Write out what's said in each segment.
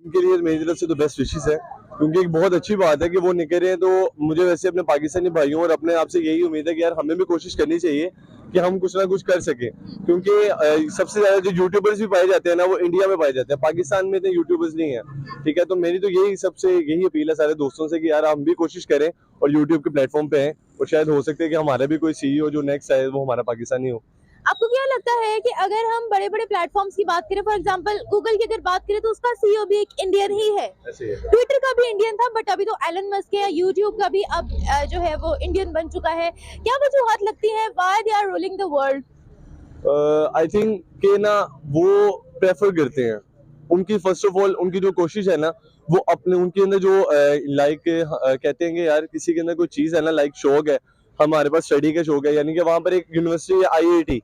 के लिए मेरी तरफ से तो बेस्ट विशेस है, क्योंकि एक बहुत अच्छी बात है कि वो निकल रहे हैं। तो मुझे वैसे अपने पाकिस्तानी भाइयों और अपने आप से यही उम्मीद है कि यार हमें भी कोशिश करनी चाहिए कि हम कुछ ना कुछ कर सके, क्योंकि सबसे ज्यादा जो यूट्यूबर्स भी पाए जाते हैं ना, वो इंडिया में पाए जाते हैं, पाकिस्तान में तो यूट्यूबर्स नहीं है। ठीक है, तो मेरी तो यही अपील है सारे दोस्तों से कि यार हम भी कोशिश करें और यूट्यूब के प्लेटफॉर्म पे हैं, और शायद हो सकता है कि हमारा भी कोई सीईओ जो नेक्स्ट आए वो हमारा पाकिस्तानी हो। आपको क्या लगता है कि अगर हम बड़े बड़े प्लेटफॉर्म्स की बात करें, फॉर एग्जांपल गूगल की अगर बात करें, तो उसका सीईओ भी एक इंडियन ही है। ट्विटर का भी इंडियन था, बट अभी तो एलन मस्क है। यूट्यूब का भी अब जो है वो इंडियन बन चुका है। क्या वजूहत लगती है why they are ruling the world? I think कि ना वो प्रेफर करते हैं, उनकी फर्स्ट ऑफ ऑल उनकी जो कोशिश है ना, वो अपने उनके अंदर जो लाइक कहते हैं कि यार किसी के अंदर कोई चीज है ना, लाइक शौक है, हमारे पास स्टडी का शौक है, यानी कि वहां पर एक यूनिवर्सिटी या आईआईटी,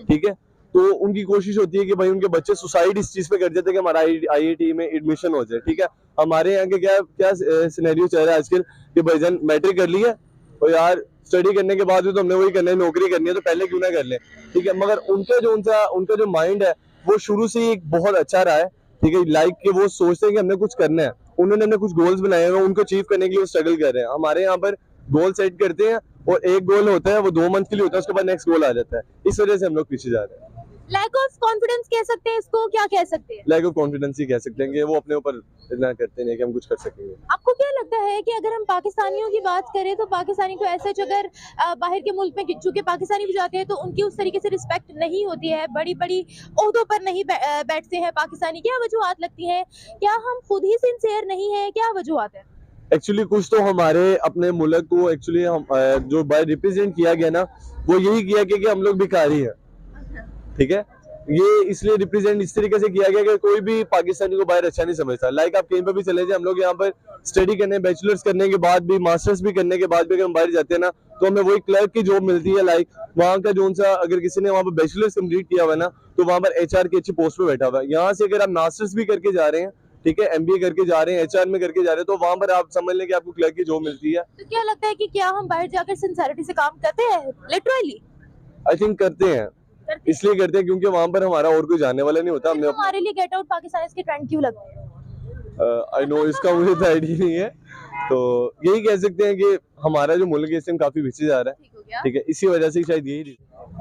ठीक है, तो उनकी कोशिश होती है कि भाई उनके बच्चे सुसाइड इस चीज पे कर जाते हैं कि हमारा आईआईटी में एडमिशन हो जाए। ठीक है, हमारे यहाँ के क्या क्या सिनेरियो चल रहा है आजकल कि भाईजान मैट्रिक कर ली है और यार स्टडी करने के बाद भी तो हमने वही करना है, नौकरी करनी है, तो पहले क्यों ना कर ले। ठीक है, मगर उनका जो माइंड है वो शुरू से ही एक बहुत अच्छा रहा है। ठीक है, लाइक कि वो सोचते हैं कि हमने कुछ करना है, उन्होंने हमने कुछ गोल्स बनाए हैं, उनको अचीव करने के लिए वो स्ट्रगल कर रहे हैं। हमारे यहाँ पर गोल सेट करते हैं और एक गोल होता है वो 2 मंथ के लिए होता है, उसके बाद नेक्स्ट गोल आ जाता है, इस वजह से हम लोग पीछे जा रहे हैं। लैक ऑफ कॉन्फिडेंस कह सकते हैं इसको, क्या कह सकते हैं? लैक ऑफ कॉन्फिडेंस ही कह सकते हैं कि वो अपने ऊपर इतना करते नहीं कि हम कुछ कर सकेंगे। आपको क्या लगता है कि अगर हम पाकिस्तानियों की बात करें, तो पाकिस्तानी को ऐसे अगर बाहर के मुल्क में चूंकि पाकिस्तानी भी जाते हैं, तो उनकी उस तरीके से रिस्पेक्ट नहीं होती है, बड़ी बड़ी ओहदों पर नहीं बैठते हैं पाकिस्तानी। क्या वजूहत लगती है? क्या हम खुद ही सिंसियर नहीं है? क्या वजूहत है? एक्चुअली कुछ तो हमारे अपने मुल्क को एक्चुअली हम जो बाय रिप्रेजेंट किया गया ना, वो यही किया गया कि हम लोग भिखारी हैं। ठीक है, ये इसलिए रिप्रेजेंट इस तरीके से किया गया कि कोई भी पाकिस्तानी को बाहर अच्छा नहीं समझता। लाइक आप कहीं पर भी चले जाए, हम लोग यहाँ पर स्टडी करने, बैचलर्स करने के बाद भी, मास्टर्स भी करने के बाद भी अगर हम बाहर जाते हैं ना, तो हमें वही क्लर्क की जॉब मिलती है। लाइक वहाँ का जो सा, अगर किसी ने वहाँ पर बैचलर्स कंप्लीट किया हुआ है ना, तो वहाँ पर एचआर की अच्छी पोस्ट पे बैठा हुआ है। यहाँ से अगर आप मास्टर्स भी करके जा रहे हैं, ठीक है, एमबीए करके जा रहे हैं, एचआर में करके जा रहे हैं, तो वहां पर आप समझ लें कि आपको क्लर्क की जॉब मिलती है। तो क्या लगता है कि क्या हम बाहर जाकर सिंसियरिटी से काम करते हैं? लिटरली आई थिंक करते हैं, इसलिए करते हैं क्योंकि वहां पर हमारा और कोई जानने वाला नहीं होता। हमने हमारे लिए गेट आउट पाकिस्तान के ट्रेंड क्यों लगते हैं? आई नो, इसका मुझे तो आइडिया नहीं है, तो यही कह सकते हैं कि हमारा जो मुल्क है इससे काफी पीछे जा रहा है। ठीक है, इसी वजह से शायद यही।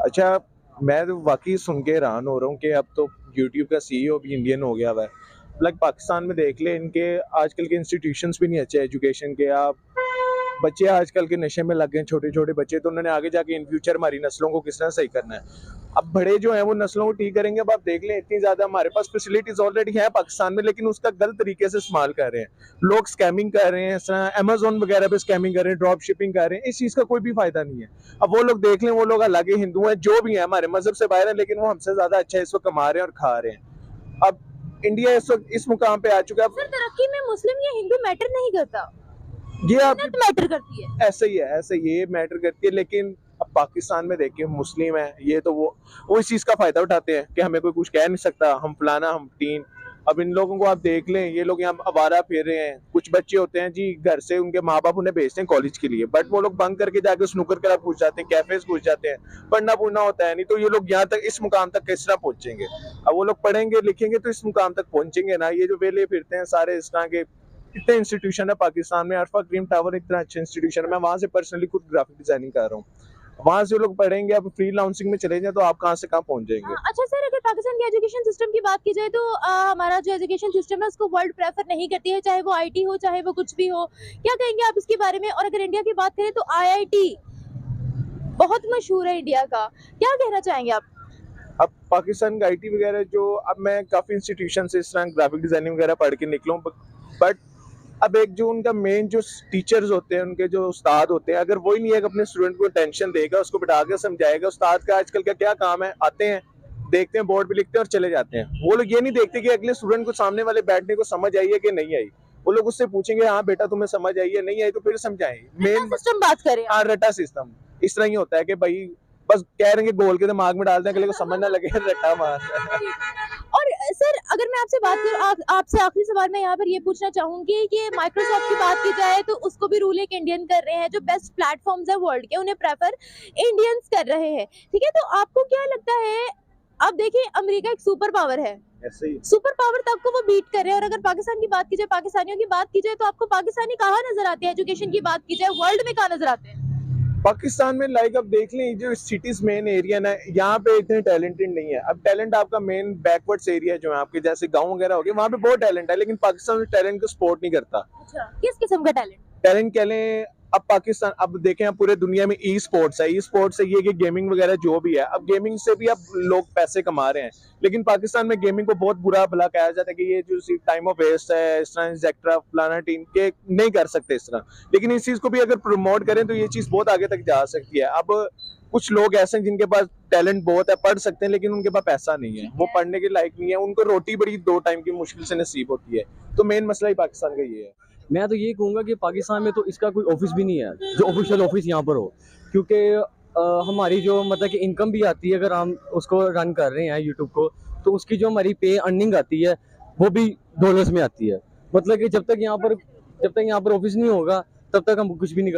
अच्छा, मैं तो वाकई सुन के हैरान हो रहा हूँ कि अब तो यूट्यूब का सीईओ भी इंडियन हो गया हुआ है। लाइक पाकिस्तान में देख ले, इनके आजकल के इंस्टीट्यूशंस भी नहीं अच्छे एजुकेशन के। आप बच्चे आजकल के नशे में लग गए, छोटे छोटे बच्चे, तो उन्होंने आगे जाके इन फ्यूचर हमारी नस्लों को किस तरह सही करना है। अब बड़े जो हैं वो नस्लों को ठीक करेंगे। अब आप देख लें, इतनी ज्यादा हमारे पास फैसिलिटीज ऑलरेडी हैं पाकिस्तान में, लेकिन उसका गलत तरीके से इस्तेमाल कर रहे हैं लोग। स्कैमिंग कर रहे हैं, अमेजोन वगैरह पे स्कैमिंग कर रहे हैं, ड्रॉप शिपिंग कर रहे हैं। इस चीज का कोई भी फायदा नहीं है। अब वो लोग देख लें, वो लोग अलग हिंदू हैं, जो भी है हमारे मजहब से बाहर है, लेकिन वो हमसे ज्यादा अच्छा इस वक्त कमा रहे हैं और खा रहे हैं। अब इंडिया इस वक्त इस मुकाम पे आ चुका है। तरक्की में मुस्लिम या हिंदू मैटर नहीं करता, ये आप मैटर करती है। ऐसे ही है, ऐसे ये मैटर करती है। लेकिन अब पाकिस्तान में देखिए, मुस्लिम है ये, तो वो इस चीज का फायदा उठाते हैं कि हमें कोई कुछ कह नहीं सकता, हम फलाना हम तीन। अब इन लोगों को आप देख लें, ये लोग यहाँ आवारा फिर रहे हैं। कुछ बच्चे होते हैं जी, घर से उनके माँ बाप उन्हें भेजते हैं कॉलेज के लिए, बट वो लोग बंक करके जाके स्नूकर क्लब घुस जाते हैं, कैफेज घुस जाते हैं। पढ़ना पूढ़ना होता है नहीं, तो ये लोग यहाँ तक, इस मुकाम तक किस तरह पहुंचेंगे? अब वो लोग पढ़ेंगे लिखेंगे तो इस मुकाम तक पहुंचेंगे ना। ये जो वेले फिरते हैं सारे इस तरह के, इतने इंस्टीट्यूशन है पाकिस्तान में। अरफा क्रीम टावर इतना अच्छा इंस्टीट्यूशन है, मैं वहां से पर्सनली खुद ग्राफिक डिजाइनिंग कर रहा हूँ। वहां से लोग पढ़ेंगे, आप फ्री लाउंसिंग में चले जाए तो आप कहाँ से कहाँ पहुंच जाएंगे। अच्छा सर, अगर पाकिस्तान के एजुकेशन सिस्टम की बात की जाए, तो हमारा जो एजुकेशन सिस्टम है उसको वर्ल्ड प्रेफर नहीं करती है, चाहे वो आईटी हो चाहे वो कुछ भी हो। क्या कहेंगे आप इसके बारे में? और अगर इंडिया की बात करें, तो आईआईटी बहुत मशहूर है इंडिया का, क्या कहना चाहेंगे आप? अब पाकिस्तान का आईटी वगैरह जो, अब मैं काफी इंस्टीट्यूशन से इस तरह ग्राफिक डिजाइनिंग वगैरह पढ़ के निकला हूँ, बट अब एक जो उनका मेन जो टीचर्स होते हैं, उनके जो उस्ताद होते हैं, अगर वही नहीं है कि अपने स्टूडेंट को टेंशन देगा, उसको बिठा के समझाएगा। उस्ताद का आजकल का क्या काम है, आते हैं, देखते हैं, बोर्ड पे लिखते हैं और चले जाते हैं। वो लोग ये नहीं देखते कि अगले स्टूडेंट को, सामने वाले बैठने को समझ आई है कि नहीं आई। वो लोग उससे पूछेंगे, हाँ बेटा तुम्हें समझ आई है, नहीं आई तो फिर समझाएं। मेन सिस्टम बात करें, हाँ, रटा सिस्टम इस तरह ही होता है कि भाई बस कह रहे हैं कि गोल के दिमाग में डालते हैं, अगले को समझ ना लगे, रट्टा मार। और सर, अगर मैं आपसे बात करूं, आपसे आखिरी सवाल मैं यहाँ पर ये पूछना चाहूंगी कि माइक्रोसॉफ्ट की बात की जाए, तो उसको भी रूल एक इंडियन कर रहे हैं। जो बेस्ट प्लेटफॉर्म्स है वर्ल्ड के, उन्हें प्रेफर इंडियंस कर रहे हैं। ठीक है, तो आपको क्या लगता है? अब देखिए, अमेरिका एक सुपर पावर है, ऐसे ही सुपर पावर तक को वो बीट कर रहे हैं। और अगर पाकिस्तान की बात की जाए, पाकिस्तानियों की बात की जाए, तो आपको पाकिस्तानी कहाँ नजर आते हैं? एजुकेशन की बात की जाए, वर्ल्ड में कहाँ नजर आते हैं? पाकिस्तान में लाइक अब देख लें, जो सिटीज मेन एरिया ना, यहाँ पे इतने टैलेंटेड नहीं है। अब टैलेंट आपका मेन बैकवर्ड्स एरिया जो है आपके, जैसे गांव वगैरह हो गए, वहाँ पे बहुत टैलेंट है, लेकिन पाकिस्तान में टैलेंट को सपोर्ट नहीं करता। अच्छा, किस किस्म का टैलेंट? टैलेंट कह लें, अब पाकिस्तान, अब देखें, अब पूरे दुनिया में ई स्पोर्ट्स है। ई स्पोर्ट्स है ये कि गेमिंग वगैरह जो भी है, अब गेमिंग से भी अब लोग पैसे कमा रहे हैं, लेकिन पाकिस्तान में गेमिंग को बहुत बुरा भला कहा जाता है कि ये जो टाइम ऑफ वेस्ट है, इस तरह एक्सेट्रा फलाना टीम के नहीं कर सकते इस तरह। लेकिन इस चीज को भी अगर प्रमोट करें तो ये चीज बहुत आगे तक जा सकती है। अब कुछ लोग ऐसे हैं जिनके पास टैलेंट बहुत है, पढ़ सकते हैं, लेकिन उनके पास पैसा नहीं है, वो पढ़ने के लायक नहीं है, उनको रोटी बड़ी 2 टाइम की मुश्किल से नसीब होती है। तो मेन मसला ही पाकिस्तान का ये है। मैं तो ये कहूँगा कि पाकिस्तान में तो इसका कोई ऑफिस भी नहीं है जो ऑफिशियल ऑफिस यहाँ पर हो, क्योंकि हमारी जो मतलब कि इनकम भी आती है, अगर हम उसको रन कर रहे हैं यूट्यूब को, तो उसकी जो हमारी पे अर्निंग आती है वो भी डॉलर्स में आती है। मतलब कि जब तक यहाँ पर ऑफिस नहीं होगा तब तक हम कुछ भी नहीं कर